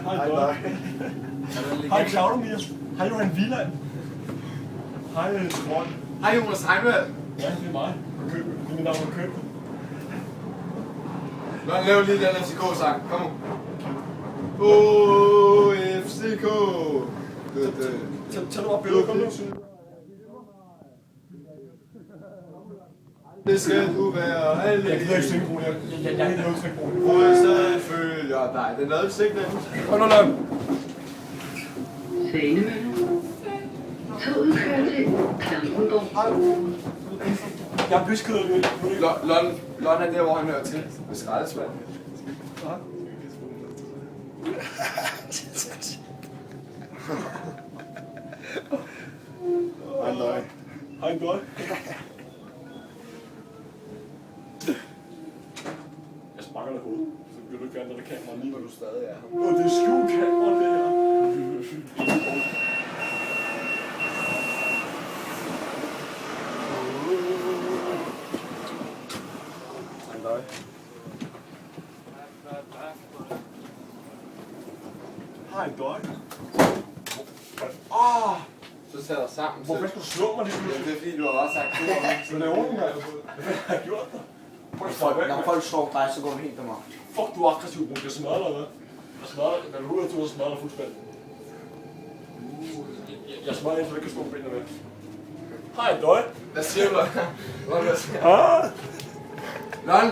Hej Døj. Hej Claudemir. Hej Johan Wieland. Hej Trond. Hej Jonas Heimel. Ja, det er mig. Det er mit navn på købet. Lad os lave lige den FCK-sang. Kom nu. FCK. Tag nu op billedet. Kom nu. Det skal du være alle. Jeg gider ikke synge, Rune. Jeg er helt nødt til at bruge Hvor så følger dig. Den lavede vi sikkert. Kom nu, Løn. Svanemølle. Toget kører til Klampenborg. Jeg er byskødet nu. Lon er der, hvor han hører til. Med skraldespand. Hej Døj. Hej Døj. Jeg sparker dig hovedet, så bliver du ikke gerne, når der kamera lige, hvor du stadig er her. Det er skjult kamera, det her. Hej Døj. Hej Døj. Så tager der sammen. Hvorfor skal du slå mig lige Det er fordi, du har også sagt det. Så det er ondt, mand. Hvad har jeg gjort dig? Når folk slår dig, så går du helt dem op. Fuck, du er aggressiv, bror. Jeg smadrer dig, hvad? Jeg smadrer dig. Når du er ude, så smadrer dig fuldstændig. Jeg smadrer en, så du ikke kan slå benene væk. Hej, Døj. Hvad siger du? Ah! Lon,